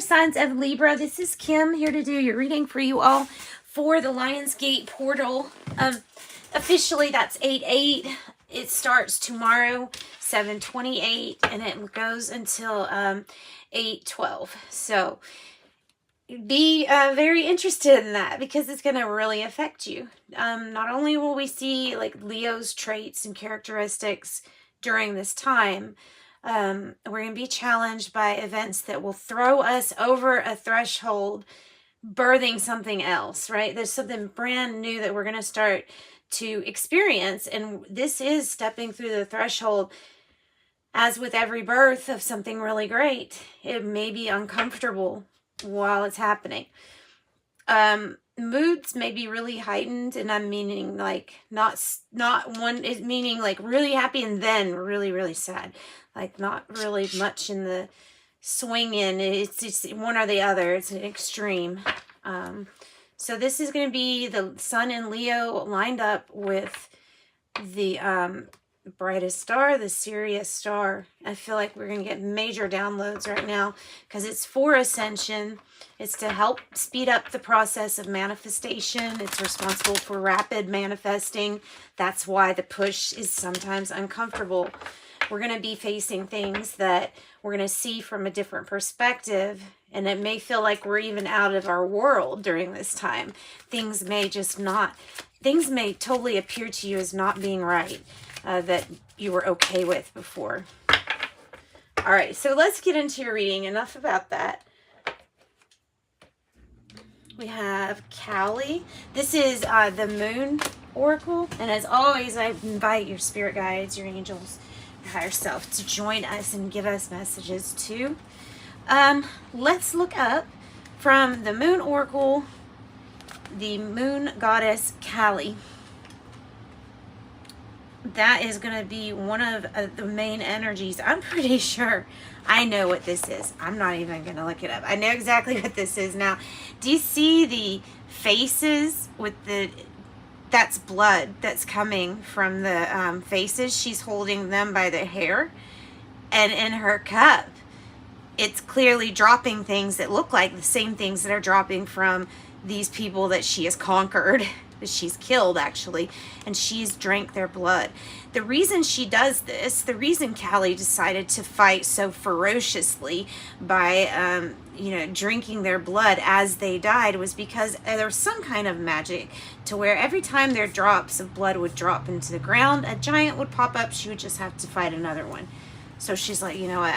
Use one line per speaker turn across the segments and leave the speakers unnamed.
fire signs of Libra. This is Kim here to do your reading for you all for the Lionsgate portal. Officially, that's 8/8. It starts tomorrow, 7/28, and it goes until 8/12. So be very interested in that because it's going to really affect you. Not only will we see like Leo's traits and characteristics during this time, we're going to be challenged by events that will throw us over a threshold, birthing something else, right? There's something brand new that we're going to start to experience. And this is stepping through the threshold. As with every birth of something really great, it may be uncomfortable while it's happening. Moods may be really heightened, and I'm meaning like not one is meaning like really happy and then really, really sad. Like not really much in the swing in. It's just one or the other. It's an extreme. So this is going to be the Sun in Leo lined up with the brightest star, the Sirius star. I feel like we're going to get major downloads right now because it's for ascension. It's to help speed up the process of manifestation. It's responsible for rapid manifesting. That's why the push is sometimes uncomfortable. We're going to be facing things that we're going to see from a different perspective, and it may feel like we're even out of our world during this time. Things may totally appear to you as not being right, that you were okay with before. All right, so let's get into your reading. Enough about that. We have Cali. This is the Moon Oracle. And as always, I invite your spirit guides, your angels, your higher self to join us and give us messages too. Let's look up from the Moon Oracle, the Moon Goddess Cali. That is going to be one of the main energies. I'm pretty sure I know what this is. I'm not even going to look it up. I know exactly what this is now. Do you see the faces with that's blood that's coming from the faces? She's holding them by the hair. And in her cup, it's clearly dropping things that look like the same things that are dropping from these people that she has conquered. She's killed actually, and she's drank their blood. The reason she does this, the reason Cali decided to fight so ferociously by drinking their blood as they died, was because there was some kind of magic to where every time their drops of blood would drop into the ground, a giant would pop up. She would just have to fight another one. So she's like, you know what,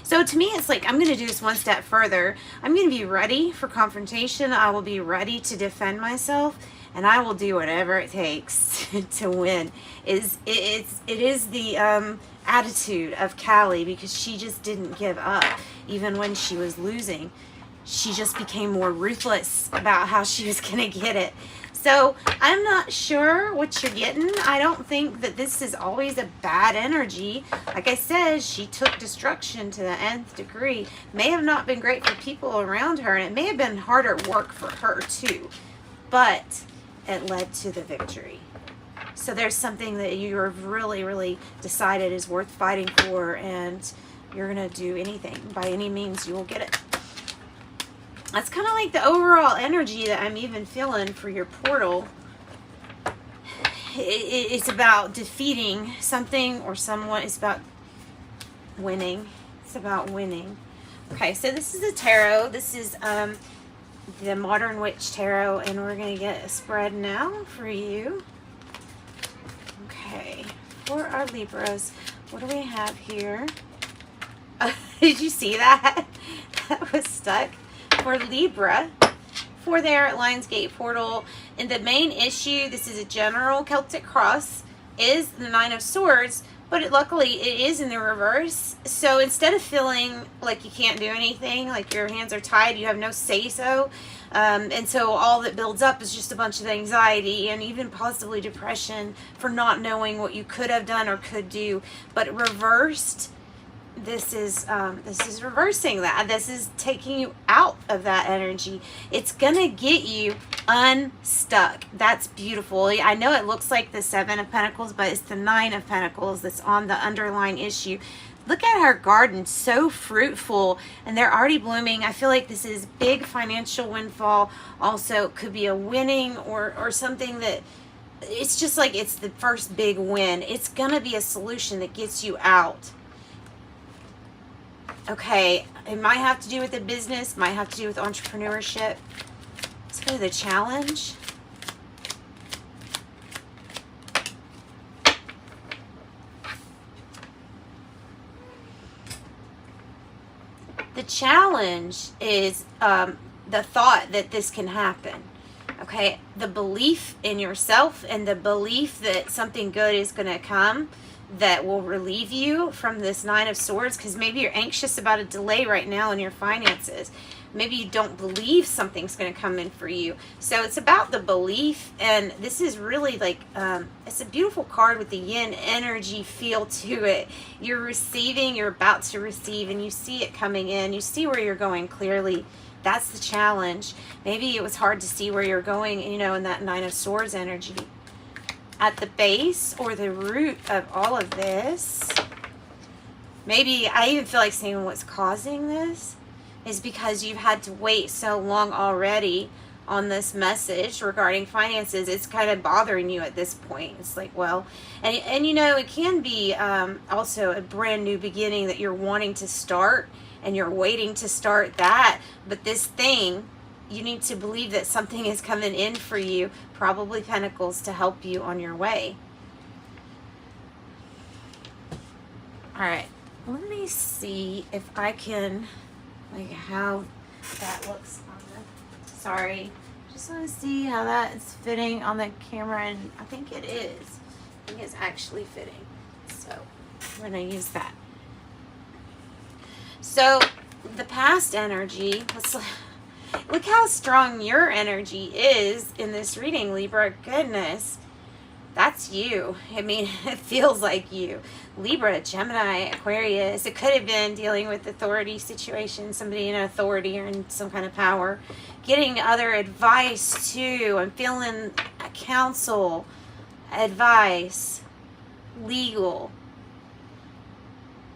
so to me, it's like, I'm going to do this one step further. I'm going to be ready for confrontation. I will be ready to defend myself. And I will do whatever it takes to win. It is the attitude of Cali, because she just didn't give up even when she was losing. She just became more ruthless about how she was going to get it. So I'm not sure what you're getting. I don't think that this is always a bad energy. Like I said, she took destruction to the nth degree. May have not been great for people around her, and it may have been harder work for her too. But it led to the victory. So there's something that you're really, really decided is worth fighting for, and you're going to do anything. By any means, you will get it. That's kind of like the overall energy that I'm even feeling for your portal. It's about defeating something or someone. It's about winning. It's about winning. Okay, so this is the tarot. This is the Modern Witch Tarot, and we're going to get a spread now for you. Okay, for our Libras, what do we have here? Did you see that? That was stuck. For Libra, for their Lionsgate portal, and the main issue, this is a general Celtic cross, is the Nine of Swords, but luckily it is in the reverse. So instead of feeling like you can't do anything, like your hands are tied, you have no say-so, and so all that builds up is just a bunch of anxiety and even possibly depression for not knowing what you could have done or could do. But reversed, this is reversing that. This is taking you out of that energy. It's gonna get you unstuck. That's beautiful. I know it looks like the Seven of Pentacles, but it's the Nine of Pentacles that's on the underlying issue. look at our garden, so fruitful, and they're already blooming. I feel like this is big financial windfall. Also could be a winning or something that it's just like it's the first big win. It's gonna be a solution that gets you out. Okay, it might have to do with the business, might have to do with entrepreneurship. Let's go to the challenge. The challenge is the thought that this can happen. Okay, the belief in yourself and the belief that something good is going to come that will relieve you from this Nine of Swords, because maybe you're anxious about a delay right now in your finances. Maybe you don't believe something's going to come in for you. So it's about the belief, and this is really like, it's a beautiful card with the yin energy feel to it. You're receiving, you're about to receive, and you see it coming in. You see where you're going clearly. That's the challenge. Maybe it was hard to see where you're going, you know, in that Nine of Swords energy. At the base or the root of all of this, maybe I even feel like saying what's causing this is because you've had to wait so long already on this message regarding finances. It's kind of bothering you at this point. It's like, well, and you know, it can be also a brand new beginning that you're wanting to start, and you're waiting to start that. But this thing, you need to believe that something is coming in for you, probably Pentacles, to help you on your way. All right, let me see if I can, like, how that looks on the, sorry, just want to see how that is fitting on the camera, and I think it is. I think it's actually fitting, so we're going to use that. So the past energy, let's look how strong your energy is in this reading, Libra. Goodness, that's you. I mean, it feels like you. Libra, Gemini, Aquarius. It could have been dealing with authority situation, somebody in authority or in some kind of power. Getting other advice too. I'm feeling counsel, advice, legal.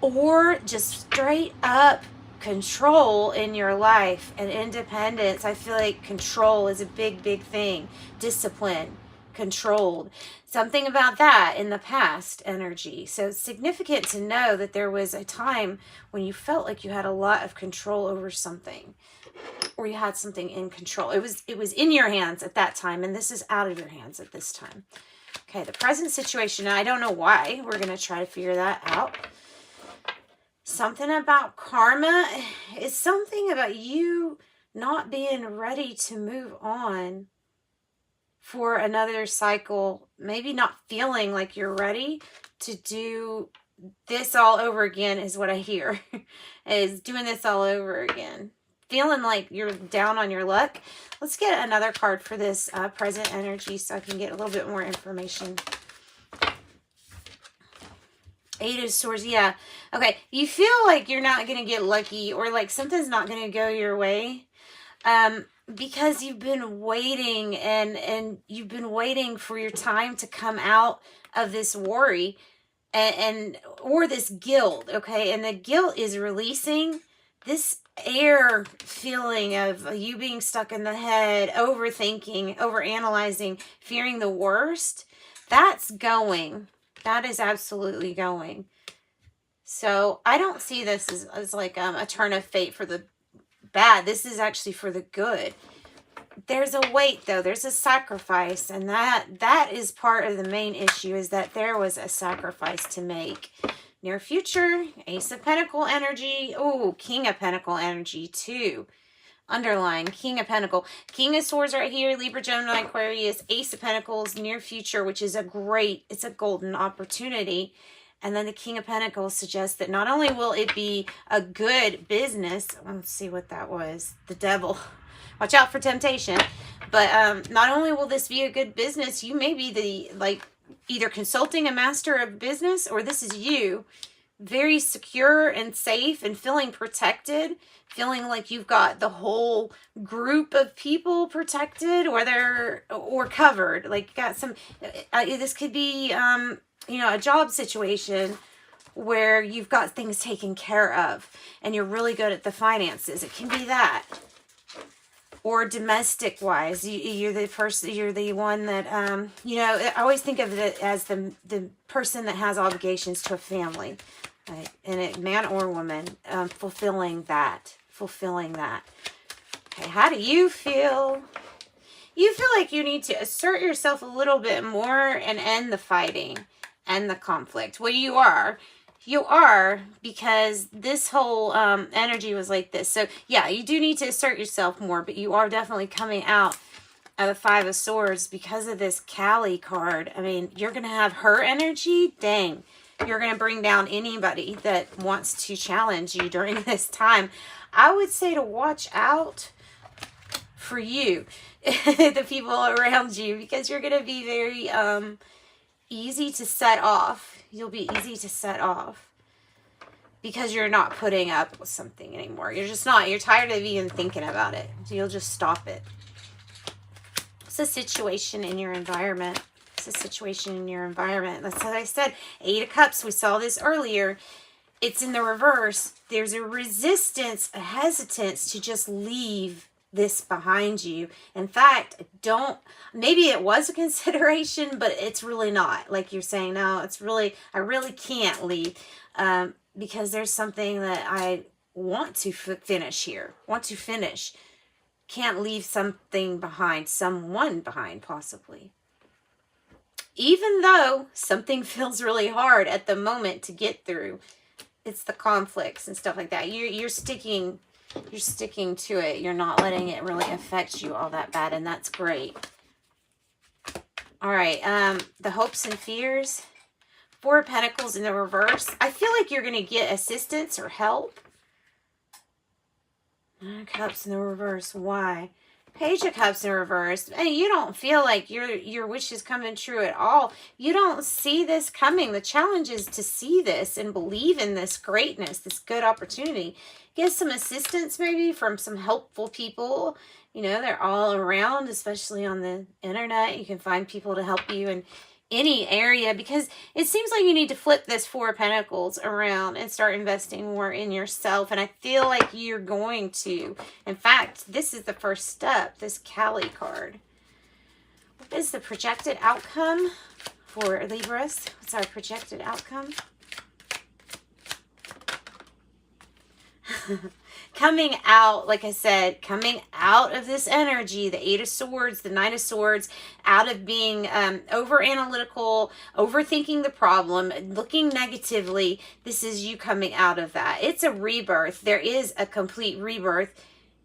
Or just straight up control in your life and independence. I feel like control is a big thing. Discipline, controlled. Something about that in the past energy. So it's significant to know that there was a time when you felt like you had a lot of control over something, or you had something in control. It was in your hands at that time, and this is out of your hands at this time. Okay, the present situation, I don't know why. We're going to try to figure that out. Something about karma is something about you not being ready to move on for another cycle. Maybe not feeling like you're ready to do this all over again is what I hear. Is doing this all over again. Feeling like you're down on your luck. Let's get another card for this present energy so I can get a little bit more information. Eight of Swords, yeah. Okay, you feel like you're not going to get lucky, or like something's not going to go your way. Because you've been waiting and you've been waiting for your time to come out of this worry or this guilt, okay? And the guilt is releasing this air feeling of you being stuck in the head, overthinking, overanalyzing, fearing the worst. That's going. That is absolutely going. So I don't see this as like a turn of fate for the bad. This is actually for the good. There's a weight, though. There's a sacrifice. And that is part of the main issue, is that there was a sacrifice to make. Near future, Ace of Pentacle energy. Oh, King of Pentacle energy, too. Underline, King of Pentacle. King of Swords right here, Libra, Gemini, Aquarius, Ace of Pentacles, near future, which is it's a golden opportunity. And then the King of Pentacles suggests that not only will it be a good business, let's see what that was, the devil. Watch out for temptation. But not only will this be a good business, you may be either consulting a master of business, or this is you, very secure and safe and feeling protected, feeling like you've got the whole group of people protected, or covered. Like you got some, this could be, you know, a job situation, where you've got things taken care of and you're really good at the finances. It can be that. Or domestic wise, you're the person, you're the one that, you know, I always think of it as the person that has obligations to a family, right? And it, man or woman, fulfilling that. Okay, how do you feel? You feel like you need to assert yourself a little bit more and end the fighting and the conflict. Well, you are. You are, because this whole energy was like this. So, yeah, you do need to assert yourself more, but you are definitely coming out of the Five of Swords because of this Cali card. I mean, you're going to have her energy. Dang. You're going to bring down anybody that wants to challenge you during this time. I would say to watch out for you, the people around you, because you're going to be very easy to set off. You'll be easy to set off because you're not putting up with something anymore. You're just not. You're tired of even thinking about it. So you'll just stop it. It's a situation in your environment. It's a situation in your environment. That's what I said. 8 of Cups. We saw this earlier. It's in the reverse. There's a resistance, a hesitance to just leave this behind you. In fact, maybe it was a consideration, but it's really not. Like you're saying, no, it's really, I really can't leave because there's something that I want to finish here. Can't leave something behind, someone behind possibly. Even though something feels really hard at the moment to get through. It's the conflicts and stuff like that. You're sticking to it. You're not letting it really affect you all that bad, and that's great. All right, the hopes and fears. 4 of Pentacles in the reverse. I feel like you're going to get assistance or help. 9 of Cups in the reverse. Why? Page of Cups in reverse. And you don't feel like your wish is coming true at all. You don't see this coming. The challenge is to see this and believe in this greatness, this good opportunity. Get some assistance maybe from some helpful people. You know, they're all around, especially on the internet. You can find people to help you in any area, because it seems like you need to flip this 4 of Pentacles around and start investing more in yourself. And I feel like you're going to. In fact, this is the first step, this Cali card. What is the projected outcome for Libras? What's our projected outcome? Coming out, like I said, coming out of this energy, the 8 of Swords, the 9 of Swords, out of being over analytical, overthinking the problem, looking negatively. This is you coming out of that. It's a rebirth. There is a complete rebirth,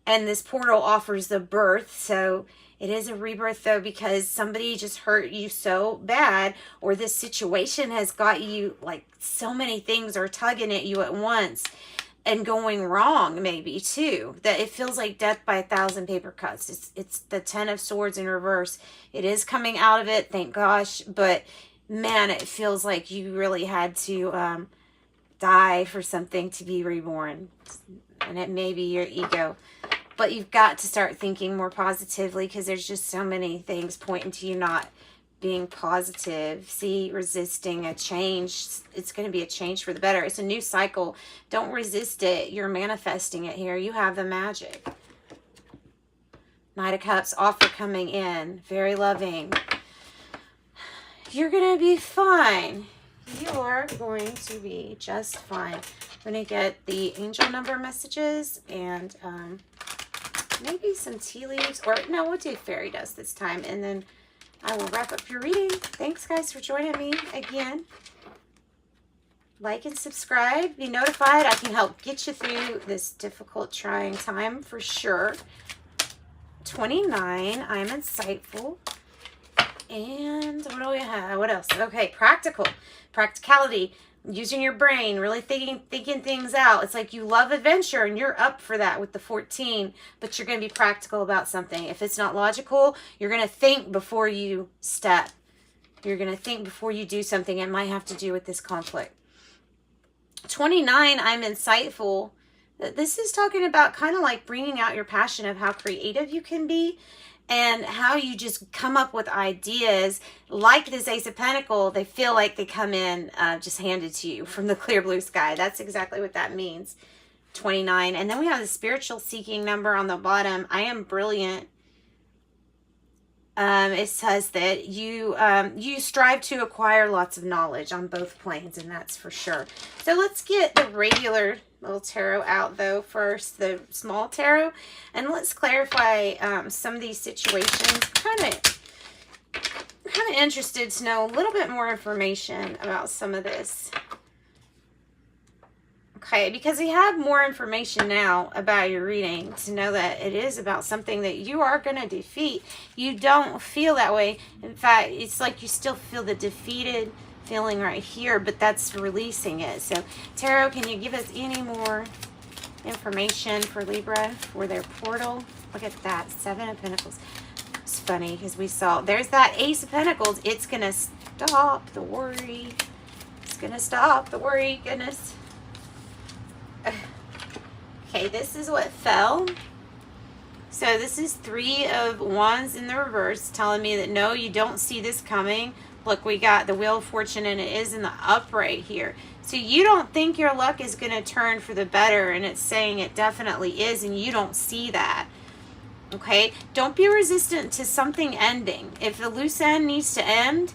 and this portal offers the birth. So it is a rebirth, though, because somebody just hurt you so bad, or this situation has got you, like, so many things are tugging at you at once. And going wrong, maybe, too. That it feels like death by 1,000 paper cuts. It's the 10 of Swords in reverse. It is coming out of it, thank gosh. But, man, it feels like you really had to die for something to be reborn. And it may be your ego. But you've got to start thinking more positively, because there's just so many things pointing to you not being positive. See, resisting a change. It's going to be a change for the better. It's a new cycle. Don't resist it. You're manifesting it here. You have the magic. Knight of Cups, offer coming in. Very loving. You're going to be fine. You are going to be just fine. I'm going to get the angel number messages and maybe some tea leaves. Or, no, we'll do fairy dust this time. And then I will wrap up your reading. Thanks, guys, for joining me again. Like and subscribe. Be notified. I can help get you through this difficult, trying time for sure. 29. I'm insightful. And what do we have? What else? Okay, practical. Practicality. Using your brain, really thinking things out. It's like you love adventure and you're up for that with the 14, but you're going to be practical about something. If it's not logical, you're going to think before you step. You're going to think before you do something. It might have to do with this conflict. 29, I'm insightful. This is talking about kind of like bringing out your passion of how creative you can be and how you just come up with ideas like this Ace of Pentacles. They feel like they come in just handed to you from the clear blue sky. That's exactly what that means. 29. And then we have the spiritual seeking number on the bottom. I am brilliant. It says that you strive to acquire lots of knowledge on both planes, and that's for sure. So let's get the regular little tarot out though first, the small tarot, and let's clarify some of these situations. Kind of interested to know a little bit more information about some of this. Okay, because we have more information now about your reading to know that it is about something that you are going to defeat. You don't feel that way. In fact, it's like you still feel the defeated feeling right here, but that's releasing it. So, Tarot, can you give us any more information for Libra for their portal? Look at that, 7 of Pentacles. It's funny because we saw, there's that Ace of Pentacles. It's going to stop the worry. It's going to stop the worry, goodness. Okay, this is what fell. So this is 3 of Wands in the reverse, telling me that no, you don't see this coming. Look, we got the Wheel of Fortune, and it is in the upright here. So you don't think your luck is going to turn for the better, and it's saying it definitely is, and you don't see that. Okay, don't be resistant to something ending. If the loose end needs to end,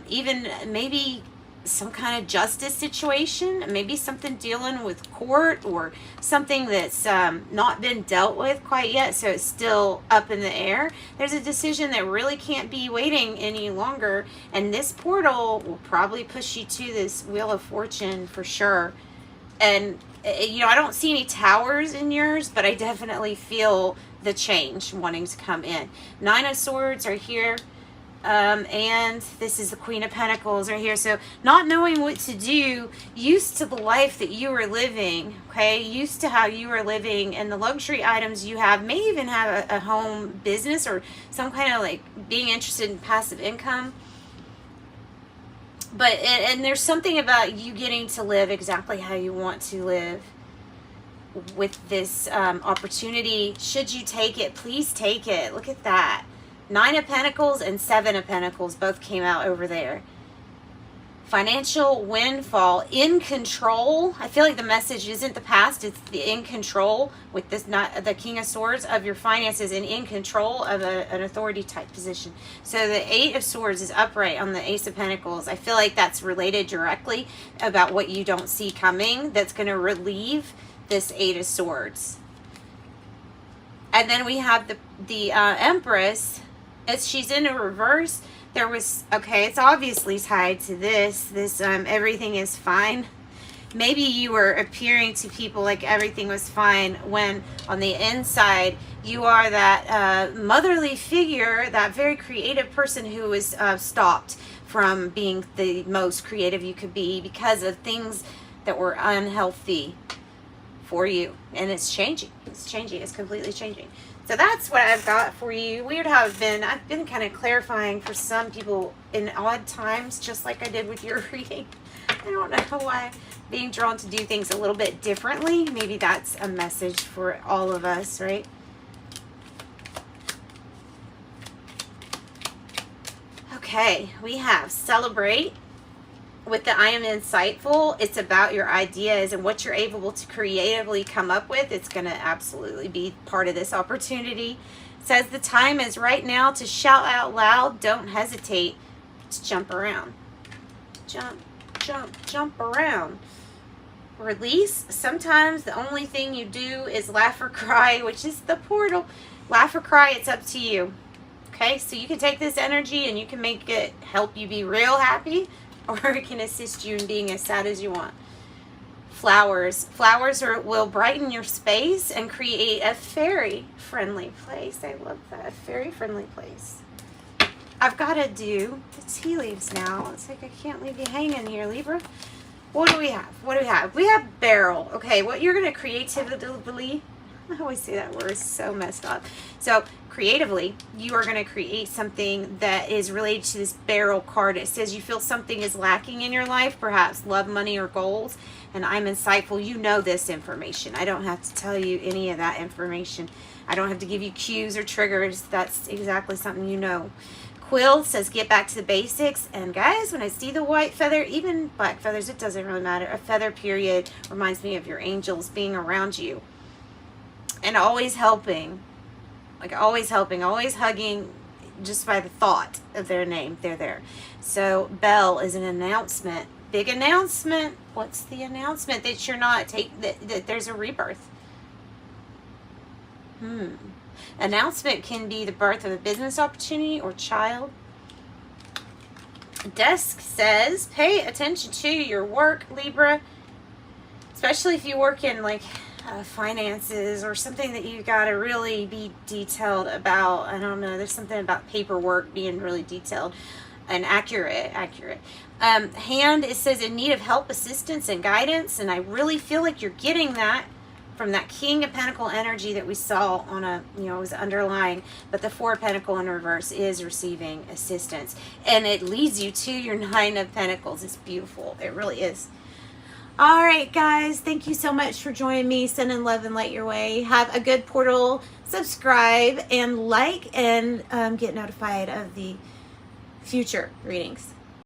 even maybe some kind of justice situation, maybe something dealing with court or something that's not been dealt with quite yet, so it's still up in the air. There's a decision that really can't be waiting any longer, and this portal will probably push you to this Wheel of Fortune for sure. And you know, I don't see any towers in yours, but I definitely feel the change wanting to come in. 9 of Swords are here. And this is the Queen of Pentacles right here. So not knowing what to do, used to the life that you were living, okay, used to how you were living and the luxury items you have, may even have a home business or some kind of like being interested in passive income. But, and there's something about you getting to live exactly how you want to live with this opportunity. Should you take it, please take it. Look at that. 9 of Pentacles and 7 of Pentacles both came out over there. Financial windfall, in control. I feel like the message isn't the past, it's the in control with this, not the King of Swords, of your finances, and in control of an authority type position. So the 8 of Swords is upright on the Ace of Pentacles. I feel like that's related directly about what you don't see coming. That's going to relieve this 8 of Swords. And then we have the Empress. As she's in a reverse, there was, okay, it's obviously tied to this everything is fine. Maybe you were appearing to people like everything was fine when on the inside you are that motherly figure, that very creative person who was stopped from being the most creative you could be because of things that were unhealthy for you. And it's changing. It's changing. It's completely changing. So that's what I've got for you. Weird how I've been kind of clarifying for some people in odd times, just like I did with your reading. I don't know why I'm being drawn to do things a little bit differently. Maybe that's a message for all of us, right? Okay, we have celebrate. With the I am insightful, it's about your ideas and what you're able to creatively come up with. It's going to absolutely be part of this opportunity. It says the time is right now to shout out loud. Don't hesitate to jump around. Jump, jump, jump around. Release. Sometimes the only thing you do is laugh or cry, which is the portal. Laugh or cry, it's up to you. Okay, so you can take this energy and you can make it help you be real happy, or it can assist you in being as sad as you want. Flowers. Flowers will brighten your space and create a fairy-friendly place. I love that. A fairy-friendly place. I've got to do the tea leaves now. It's like I can't leave you hanging here, Libra. What do we have? What do we have? We have barrel. Okay, what you're going to creatively I always say that word, it's so messed up. So creatively, you are going to create something that is related to this barrel card. It says you feel something is lacking in your life, perhaps love, money, or goals. And I'm insightful. You know this information. I don't have to tell you any of that information. I don't have to give you cues or triggers. That's exactly something you know. Quill says get back to the basics. And guys, when I see the white feather, even black feathers, it doesn't really matter. A feather period reminds me of your angels being around you. And always helping. Like always helping, always hugging just by the thought of their name. They're there. So bell is an announcement. Big announcement. What's the announcement? That you're not that there's a rebirth. Announcement can be the birth of a business opportunity or child. Desk says pay attention to your work, Libra. Especially if you work in like finances or something that you got to really be detailed about. I don't know. There's something about paperwork being really detailed and accurate. Hand, it says in need of help, assistance, and guidance. And I really feel like you're getting that from that King of Pentacle energy that we saw on a, it was underlying. But the Four of Pentacle in reverse is receiving assistance. And it leads you to your Nine of Pentacles. It's beautiful. It really is. All right, guys, thank you so much for joining me. Sending love and light your way. Have a good portal. Subscribe and like and get notified of the future readings.